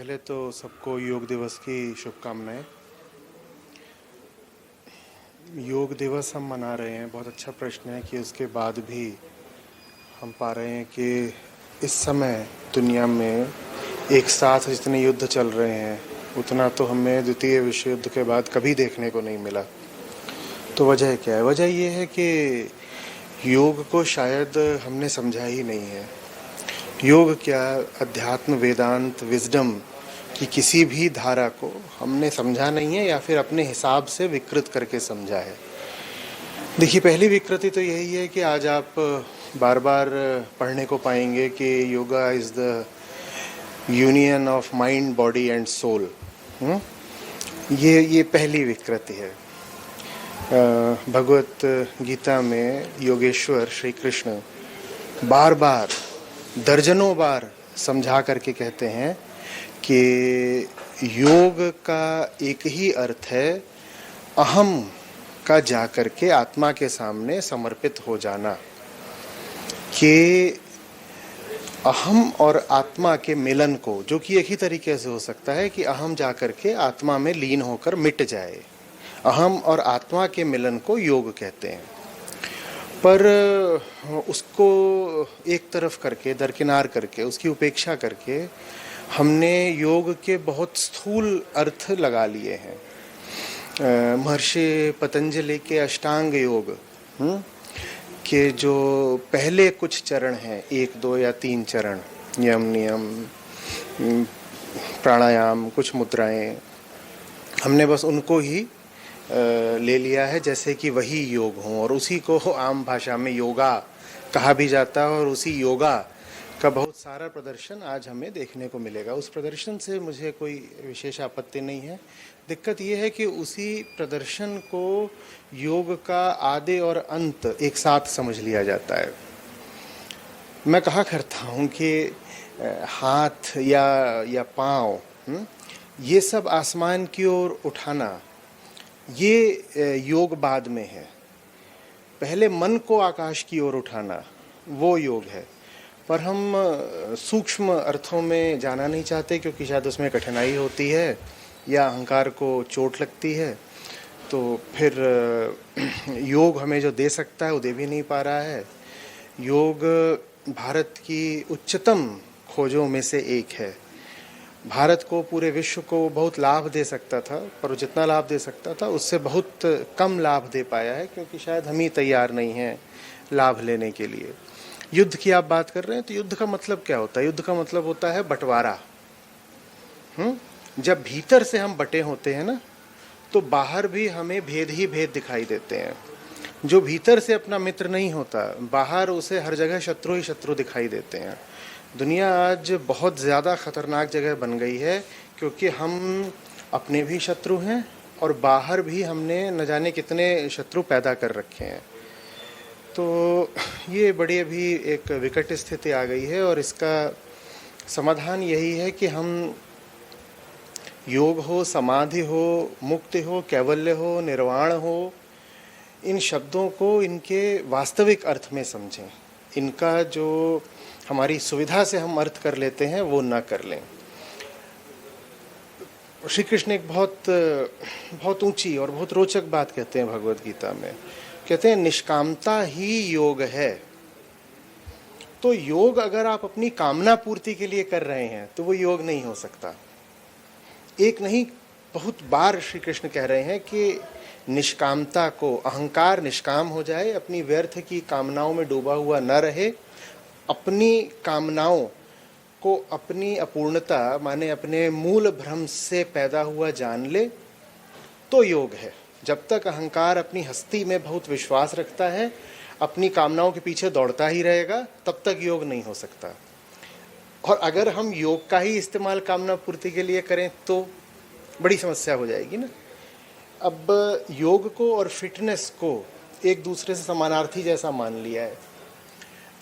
पहले तो सबको योग दिवस की शुभकामनाएं। योग दिवस हम मना रहे हैं, बहुत अच्छा प्रश्न है कि उसके बाद भी हम पा रहे हैं कि इस समय दुनिया में एक साथ जितने युद्ध चल रहे हैं उतना तो हमें द्वितीय विश्व युद्ध के बाद कभी देखने को नहीं मिला। तो वजह क्या है? वजह ये है कि योग को शायद हमने समझा ही नहीं है। योग क्या, अध्यात्म, वेदांत, विजडम की किसी भी धारा को हमने समझा नहीं है या फिर अपने हिसाब से विकृत करके समझा है। देखिए, पहली विकृति तो यही है कि आज आप बार बार पढ़ने को पाएंगे कि yoga is the union of mind, body and soul. ये पहली विकृति है। भगवत गीता में योगेश्वर श्री कृष्ण बार बार, दर्जनों बार समझा करके कहते हैं कि योग का एक ही अर्थ है, अहम का जाकर के आत्मा के सामने समर्पित हो जाना। कि अहम और आत्मा के मिलन को, जो कि एक ही तरीके से हो सकता है कि अहम जाकर के आत्मा में लीन होकर मिट जाए, अहम और आत्मा के मिलन को योग कहते हैं। पर उसको एक तरफ करके, दरकिनार करके, उसकी उपेक्षा करके हमने योग के बहुत स्थूल अर्थ लगा लिए हैं। महर्षि पतंजलि के अष्टांग योग के जो पहले कुछ चरण हैं, 1, 2 या 3 चरण, यम, नियम, प्राणायाम, कुछ मुद्राएं, हमने बस उनको ही ले लिया है जैसे कि वही योग हों, और उसी को आम भाषा में योगा कहा भी जाता है। और उसी योगा का बहुत सारा प्रदर्शन आज हमें देखने को मिलेगा। उस प्रदर्शन से मुझे कोई विशेष आपत्ति नहीं है। दिक्कत ये है कि उसी प्रदर्शन को योग का आदि और अंत एक साथ समझ लिया जाता है। मैं कहा करता हूँ कि हाथ या पाँव, ये सब आसमान की ओर उठाना, ये योग बाद में है। पहले मन को आकाश की ओर उठाना वो योग है। पर हम सूक्ष्म अर्थों में जाना नहीं चाहते क्योंकि शायद उसमें कठिनाई होती है या अहंकार को चोट लगती है। तो फिर योग हमें जो दे सकता है वो दे भी नहीं पा रहा है। योग भारत की उच्चतम खोजों में से एक है। भारत को, पूरे विश्व को बहुत लाभ दे सकता था, पर जितना लाभ दे सकता था उससे बहुत कम लाभ दे पाया है क्योंकि शायद हम ही तैयार नहीं हैं लाभ लेने के लिए। युद्ध की आप बात कर रहे हैं तो युद्ध का मतलब क्या होता है? युद्ध का मतलब होता है बंटवारा। जब भीतर से हम बटे होते हैं ना, तो बाहर भी हमें भेद ही भेद दिखाई देते हैं। जो भीतर से अपना मित्र नहीं होता, बाहर उसे हर जगह शत्रु ही शत्रु दिखाई देते हैं। दुनिया आज बहुत ज़्यादा खतरनाक जगह बन गई है क्योंकि हम अपने भी शत्रु हैं और बाहर भी हमने न जाने कितने शत्रु पैदा कर रखे हैं। तो ये बड़ी अभी एक विकट स्थिति आ गई है और इसका समाधान यही है कि हम योग हो, समाधि हो, मुक्ति हो, कैवल्य हो, निर्वाण हो, इन शब्दों को इनके वास्तविक अर्थ में समझें। इनका जो हमारी सुविधा से हम अर्थ कर लेते हैं वो ना कर लें। श्री कृष्ण एक बहुत ऊंची और बहुत रोचक बात कहते हैं भगवत गीता में। कहते हैं निष्कामता ही योग है। तो योग अगर आप अपनी कामना पूर्ति के लिए कर रहे हैं तो वो योग नहीं हो सकता। एक नहीं, बहुत बार श्री कृष्ण कह रहे हैं कि निष्कामता को, अहंकार निष्काम हो जाए, अपनी व्यर्थ की कामनाओं में डूबा हुआ न रहे, अपनी कामनाओं को अपनी अपूर्णता माने अपने मूल भ्रम से पैदा हुआ जान ले, तो योग है। जब तक अहंकार अपनी हस्ती में बहुत विश्वास रखता है, अपनी कामनाओं के पीछे दौड़ता ही रहेगा, तब तक योग नहीं हो सकता। और अगर हम योग का ही इस्तेमाल कामना पूर्ति के लिए करें तो बड़ी समस्या हो जाएगी ना। अब योग को और फिटनेस को एक दूसरे से समानार्थी जैसा मान लिया है।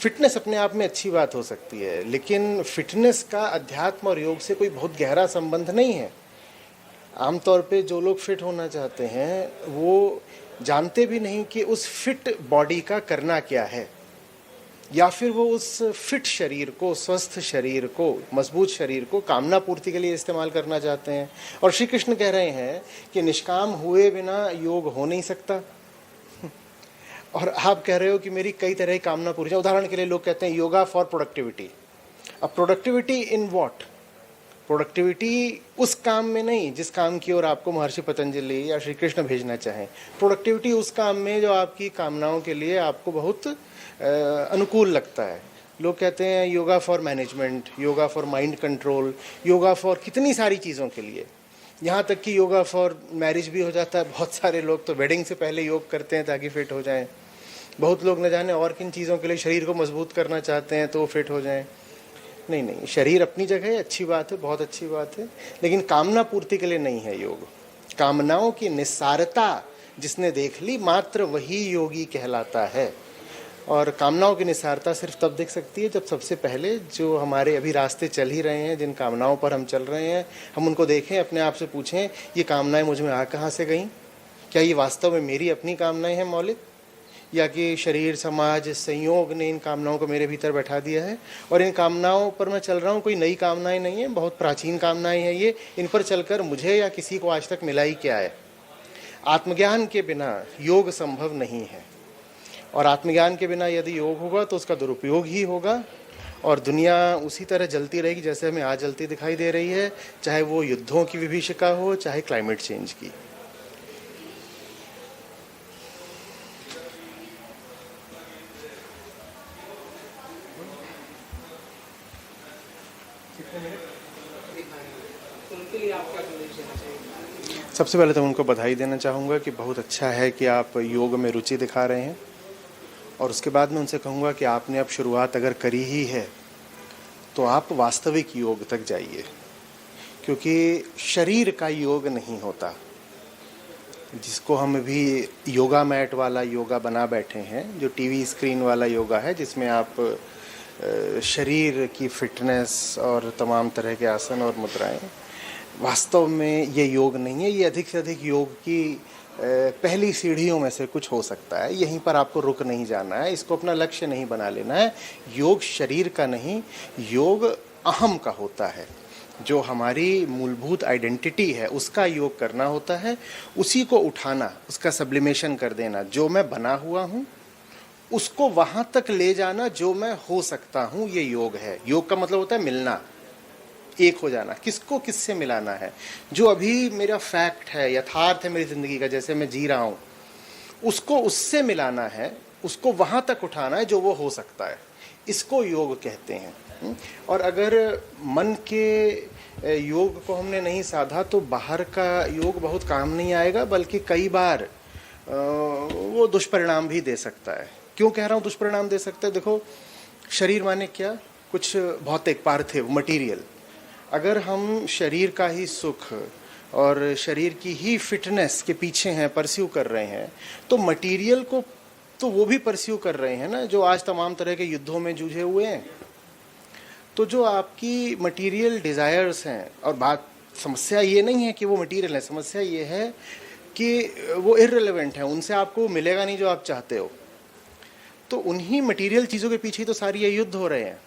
फिटनेस अपने आप में अच्छी बात हो सकती है, लेकिन फिटनेस का अध्यात्म और योग से कोई बहुत गहरा संबंध नहीं है। आमतौर पे जो लोग फिट होना चाहते हैं वो जानते भी नहीं कि उस फिट बॉडी का करना क्या है। या फिर वो उस फिट शरीर को, स्वस्थ शरीर को, मजबूत शरीर को कामना पूर्ति के लिए इस्तेमाल करना चाहते हैं। और श्री कृष्ण कह रहे हैं कि निष्काम हुए बिना योग हो नहीं सकता। और आप कह रहे हो कि मेरी कई तरह की कामना पूरी। उदाहरण के लिए लोग कहते हैं योगा फॉर प्रोडक्टिविटी। अब प्रोडक्टिविटी इन व्हाट? प्रोडक्टिविटी उस काम में नहीं जिस काम की ओर आपको महर्षि पतंजलि या श्री कृष्ण भेजना चाहें। प्रोडक्टिविटी उस काम में जो आपकी कामनाओं के लिए आपको बहुत अनुकूल लगता है। लोग कहते हैं yoga for management, yoga for mind control, yoga for कितनी सारी चीज़ों के लिए। यहाँ तक कि योगा फॉर मैरिज भी हो जाता है। बहुत सारे लोग तो वेडिंग से पहले योग करते हैं ताकि फिट हो जाएं। बहुत लोग न जाने और किन चीज़ों के लिए शरीर को मजबूत करना चाहते हैं तो फिट हो जाएं। नहीं नहीं, शरीर अपनी जगह है, अच्छी बात है, बहुत अच्छी बात है, लेकिन कामना पूर्ति के लिए नहीं है योग। कामनाओं की निस्सारता जिसने देख ली मात्र वही योगी कहलाता है। और कामनाओं की निस्सारता सिर्फ तब दिख सकती है जब सबसे पहले जो हमारे अभी रास्ते चल ही रहे हैं, जिन कामनाओं पर हम चल रहे हैं, हम उनको देखें, अपने आप से पूछें ये कामनाएं मुझ में आ कहाँ से गईं? क्या ये वास्तव में मेरी अपनी कामनाएं हैं मौलिक, या कि शरीर, समाज, संयोग ने इन कामनाओं को मेरे भीतर बैठा दिया है और इन कामनाओं पर मैं चल रहा हूँ? कोई नई कामनाएं नहीं है, बहुत प्राचीन कामनाएं हैं ये। इन पर चलकर मुझे या किसी को आज तक मिला ही क्या है? आत्मज्ञान के बिना योग संभव नहीं है, और आत्मज्ञान के बिना यदि योग होगा तो उसका दुरुपयोग ही होगा और दुनिया उसी तरह जलती रहेगी जैसे हमें आज जलती दिखाई दे रही है, चाहे वो युद्धों की विभीषिका हो, चाहे क्लाइमेट चेंज की। सबसे पहले तो उनको बधाई देना चाहूँगा कि बहुत अच्छा है कि आप योग में रुचि दिखा रहे हैं, और उसके बाद मैं उनसे कहूँगा कि आपने अब शुरुआत अगर करी ही है तो आप वास्तविक योग तक जाइए, क्योंकि शरीर का योग नहीं होता। जिसको हम अभी योगा मैट वाला योगा बना बैठे हैं, जो टीवी स्क्रीन वाला योगा है जिसमें आप शरीर की फिटनेस और तमाम तरह के आसन और मुद्राएं, वास्तव में ये योग नहीं है। ये अधिक से अधिक योग की पहली सीढ़ियों में से कुछ हो सकता है। यहीं पर आपको रुक नहीं जाना है, इसको अपना लक्ष्य नहीं बना लेना है। योग शरीर का नहीं, योग अहम का होता है। जो हमारी मूलभूत आइडेंटिटी है उसका योग करना होता है, उसी को उठाना, उसका सब्लिमेशन कर देना। जो मैं बना हुआ हूँ उसको वहाँ तक ले जाना जो मैं हो सकता हूँ, ये योग है। योग का मतलब होता है मिलना, एक हो जाना। किसको किससे मिलाना है? जो अभी मेरा फैक्ट है, यथार्थ है मेरी ज़िंदगी का, जैसे मैं जी रहा हूँ, उसको उससे मिलाना है, उसको वहाँ तक उठाना है जो वो हो सकता है। इसको योग कहते हैं। और अगर मन के योग को हमने नहीं साधा तो बाहर का योग बहुत काम नहीं आएगा, बल्कि कई बार वो दुष्परिणाम भी दे सकता है। क्यों कह रहा हूँ दुष्परिणाम दे सकता है? देखो, शरीर माने क्या? कुछ भौतिक, पार्थिव, मटीरियल। अगर हम शरीर का ही सुख और शरीर की ही फिटनेस के पीछे हैं, परस्यू कर रहे हैं, तो मटीरियल को तो वो भी परस्यू कर रहे हैं ना, जो आज तमाम तरह के युद्धों में जूझे हुए हैं। तो जो आपकी मटीरियल डिज़ायर्स हैं, और बात, समस्या ये नहीं है कि वो मटीरियल है, समस्या ये है कि वो इर्रेलेवेंट है, उनसे आपको मिलेगा नहीं जो आप चाहते हो। तो उन्हीं मटीरियल चीज़ों के पीछे तो सारी ये युद्ध हो रहे हैं।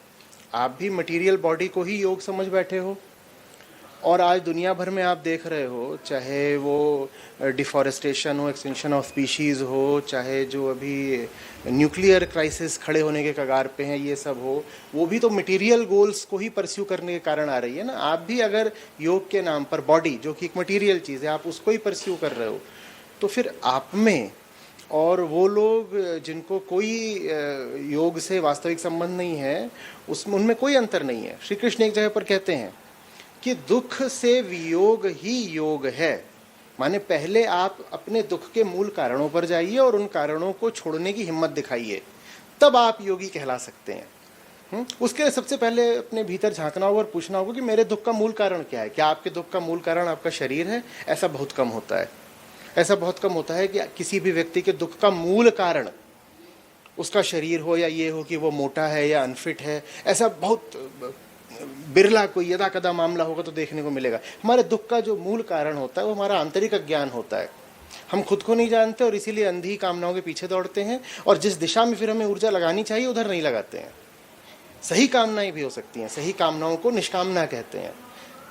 आप भी मटेरियल बॉडी को ही योग समझ बैठे हो, और आज दुनिया भर में आप देख रहे हो, चाहे वो डिफॉरेस्टेशन हो, एक्सटिंक्शन ऑफ स्पीशीज़ हो, चाहे जो अभी न्यूक्लियर क्राइसिस खड़े होने के कगार पे हैं, ये सब हो, वो भी तो मटेरियल गोल्स को ही परस्यू करने के कारण आ रही है ना। आप भी अगर योग के नाम पर बॉडी, जो कि एक मटेरियल चीज़ है, आप उसको ही परस्यू कर रहे हो, तो फिर आप में और वो लोग जिनको कोई योग से वास्तविक संबंध नहीं है, उसमें उनमें कोई अंतर नहीं है। श्री कृष्ण एक जगह पर कहते हैं कि दुख से वियोग ही योग है। माने पहले आप अपने दुख के मूल कारणों पर जाइए और उन कारणों को छोड़ने की हिम्मत दिखाइए, तब आप योगी कहला सकते हैं। उसके लिए सबसे पहले अपने भीतर झांकना होगा और पूछना होगा कि मेरे दुख का मूल कारण क्या है। क्या आपके दुख का मूल कारण आपका शरीर है? ऐसा बहुत कम होता है। ऐसा बहुत कम होता है कि किसी भी व्यक्ति के दुख का मूल कारण उसका शरीर हो, या ये हो कि वो मोटा है या अनफिट है। ऐसा बहुत बिरला कोई यदा कदा मामला होगा तो देखने को मिलेगा। हमारे दुख का जो मूल कारण होता है वो हमारा आंतरिक अज्ञान होता है। हम खुद को नहीं जानते और इसीलिए अंधी कामनाओं के पीछे दौड़ते हैं, और जिस दिशा में फिर हमें ऊर्जा लगानी चाहिए उधर नहीं लगाते हैं। सही कामनाएं भी हो सकती हैं, सही कामनाओं को निष्कामना कहते हैं।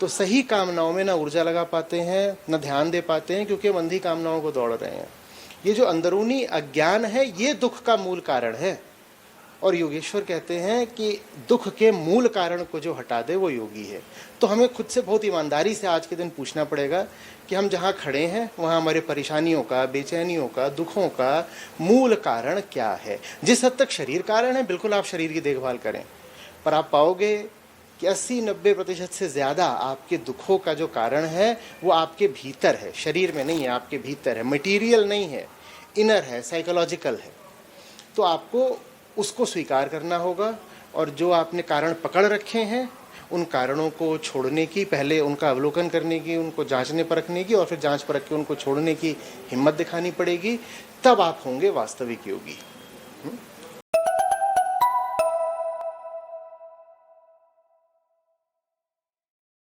तो सही कामनाओं में ना ऊर्जा लगा पाते हैं, ना ध्यान दे पाते हैं, क्योंकि हम अंधी कामनाओं को दौड़ रहे हैं। ये जो अंदरूनी अज्ञान है, ये दुख का मूल कारण है। और योगेश्वर कहते हैं कि दुख के मूल कारण को जो हटा दे वो योगी है। तो हमें खुद से बहुत ईमानदारी से आज के दिन पूछना पड़ेगा कि हम जहाँ खड़े हैं वहाँ हमारे परेशानियों का, बेचैनियों का, दुखों का मूल कारण क्या है। जिस हद तक शरीर कारण है, बिल्कुल आप शरीर की देखभाल करें, पर आप पाओगे कि 80-90% से ज़्यादा आपके दुखों का जो कारण है वो आपके भीतर है, शरीर में नहीं है, आपके भीतर है, मटीरियल नहीं है, इनर है, साइकोलॉजिकल है। तो आपको उसको स्वीकार करना होगा, और जो आपने कारण पकड़ रखे हैं उन कारणों को छोड़ने की, पहले उनका अवलोकन करने की, उनको जांचने परखने की, और फिर जांच परख के उनको छोड़ने की हिम्मत दिखानी पड़ेगी। तब आप होंगे वास्तविक योगी।